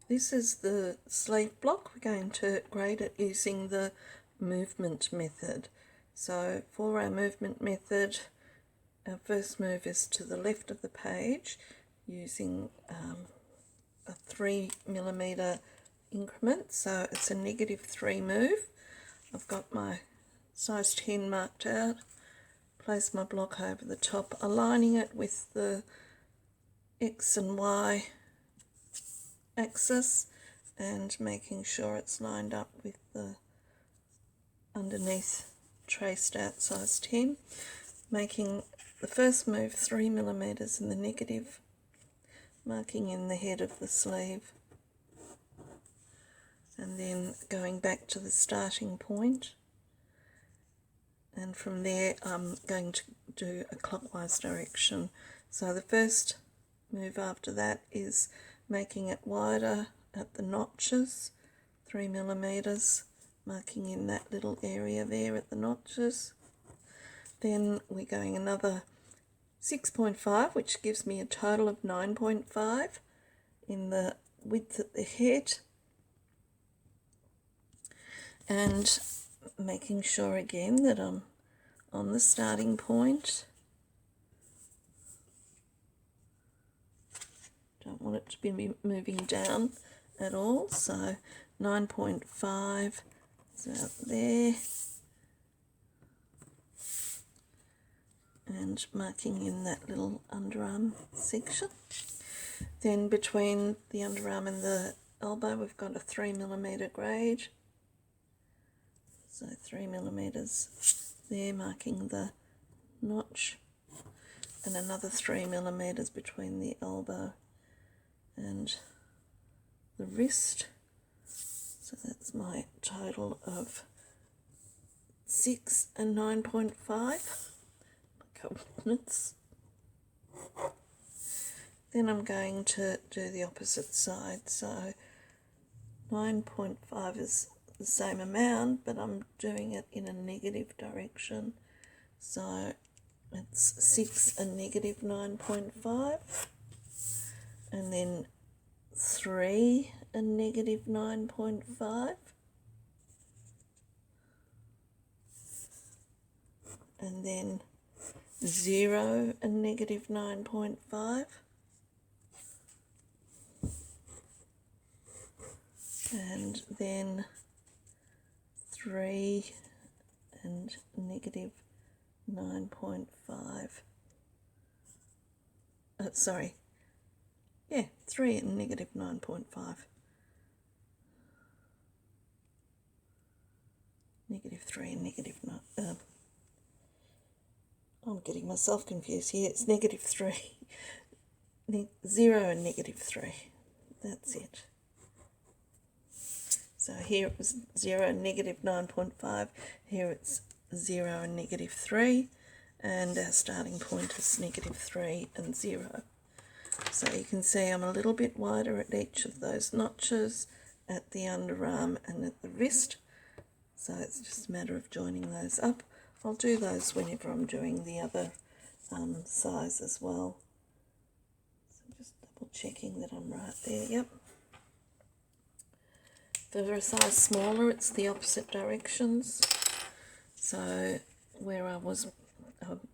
This is the sleeve block. We're going to grade it using the movement method. So for our movement method, our first move is to the left of the page using a 3mm increment. So it's a -3 move. I've got my size 10 marked out. Place my block over the top, aligning it with the X and Y axis and making sure it's lined up with the underneath traced out size 10, making the first move 3mm in the negative, marking in the head of the sleeve, and then going back to the starting point, and from there I'm going to do a clockwise direction. So the first move after that is making it wider at the notches, 3mm, marking in that little area there at the notches. Then we're going another 6.5, which gives me a total of 9.5 in the width at the head, and making sure again that I'm on the starting point. Don't want it to be moving down at all, so 9.5 is out there, and marking in that little underarm section. Then between the underarm and the elbow we've got a 3mm grade, so 3mm there, marking the notch, and another 3mm between the elbow and the wrist. So that's my total of 6 and 9.5 coordinates. Then I'm going to do the opposite side. So 9.5 is the same amount, but I'm doing it in a negative direction. So it's 6 and -9.5. And then 3 and -9.5, and then 0 and -9.5, and then 3 and -9.5. 3 and -9.5. -3 and -9. I'm getting myself confused here. It's -3. 0 and -3. That's it. So here it was 0 and -9.5. Here it's 0 and -3. And our starting point is -3 and 0. So you can see I'm a little bit wider at each of those notches, at the underarm and at the wrist. So it's just a matter of joining those up. I'll do those whenever I'm doing the other size as well. So just double checking that I'm right there. Yep. For a size smaller, it's the opposite directions. So where I was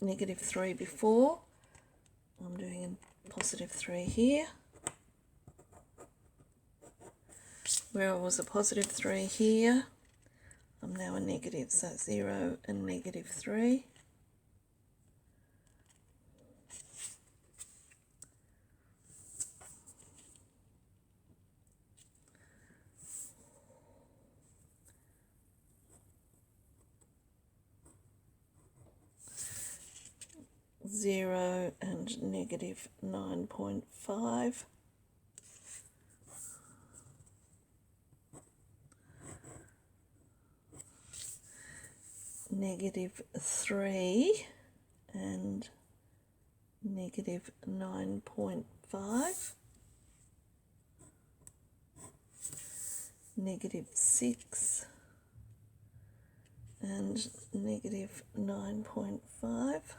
-3 before, I'm doing a +3 here. Where I was a +3 here, I'm now a negative, so 0 and -3. Zero and -9.5. -3 and -9.5. -6 and -9.5.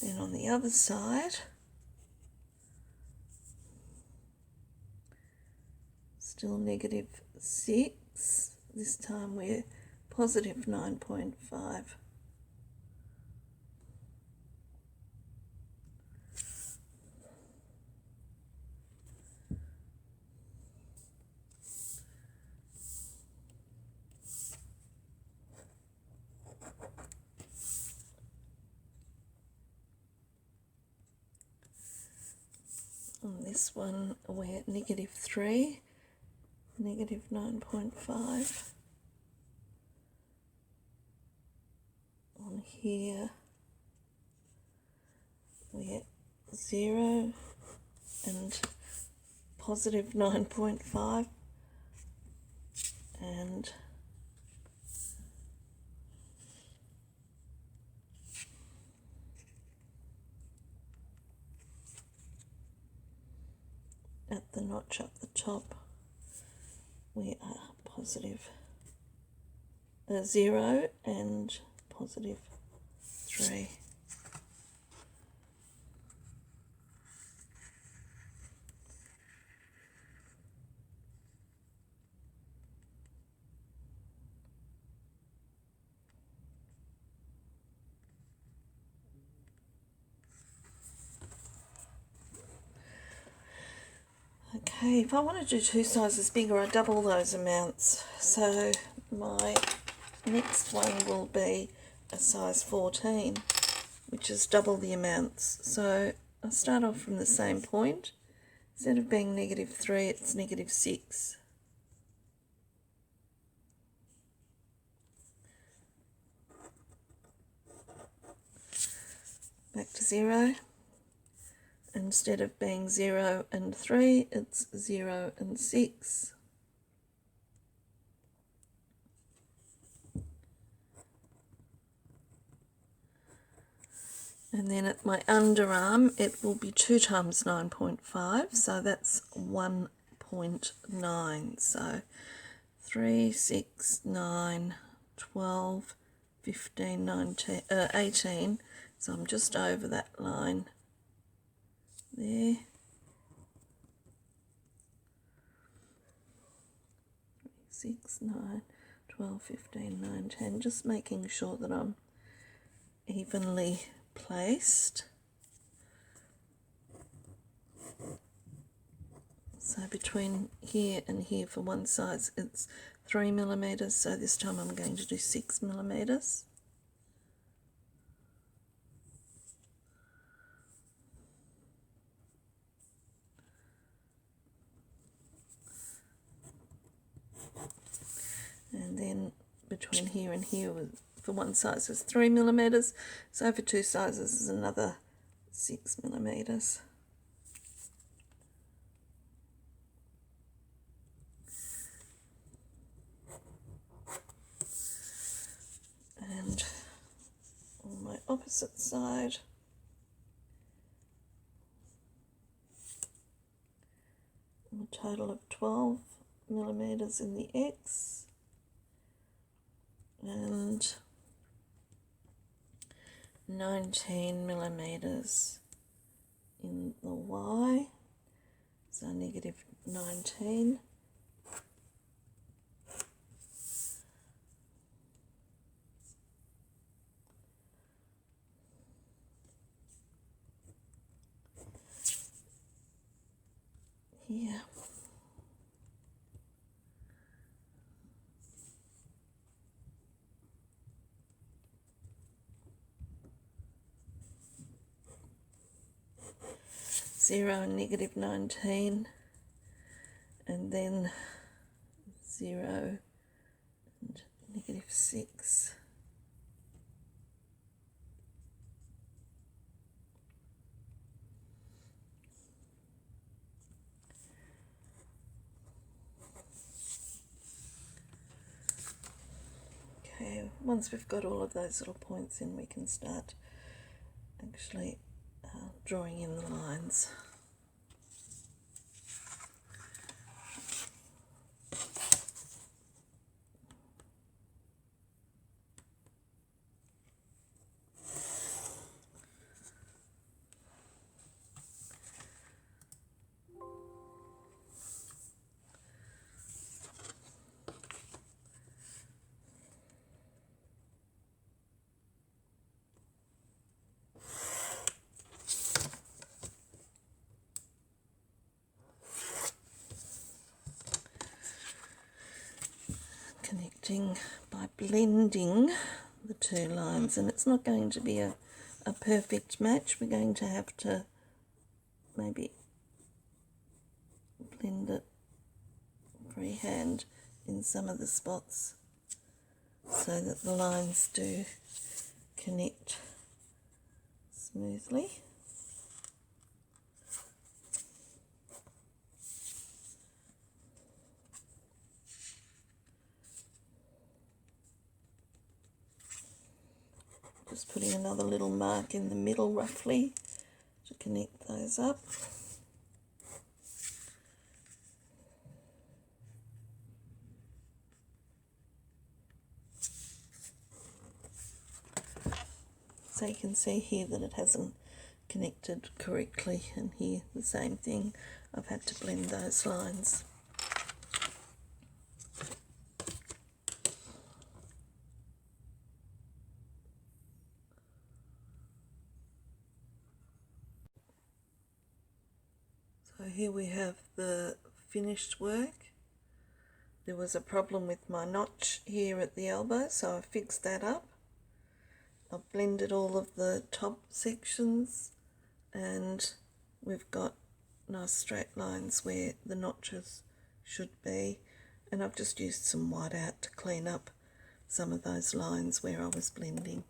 Then on the other side, still -6. This time we're positive 9.5. On this one we're -3, negative 9.5. On here we're 0 and positive 9.5, and at the notch up the top we are positive 0 and positive 3. Okay, if I want to do 2 sizes bigger, I double those amounts. So my next one will be a size 14, which is double the amounts. So I start off from the same point. Instead of being -3, it's -6. Back to 0. Instead of being 0 and 3, it's 0 and 6. And then at my underarm, it will be 2 times 9.5, so that's 1.9. So 3, 6, 9, 12, 15, 19, 18. So I'm just over that line there. 6, 9, 12, 15, 19. Just making sure that I'm evenly placed. So between here and here for one size it's 3 millimeters, so this time I'm going to do 6 millimeters. And then between here and here for one size is 3 millimeters, so for 2 sizes is another 6 millimeters. And on my opposite side, a total of 12 millimeters in the X and 19 millimeters in the Y, so -19. Here. Zero and -19, and then 0 and -6. Okay, once we've got all of those little points in, we can start actually drawing in the lines. starting by blending the two lines, and it's not going to be a perfect match. We're going to have to maybe blend it freehand in some of the spots so that the lines do connect smoothly. Just putting another little mark in the middle roughly to connect those up. So you can see here that it hasn't connected correctly, and here the same thing. I've had to blend those lines. So here we have the finished work. There was a problem with my notch here at the elbow, so I fixed that up. I've blended all of the top sections, and we've got nice straight lines where the notches should be, and I've just used some white out to clean up some of those lines where I was blending.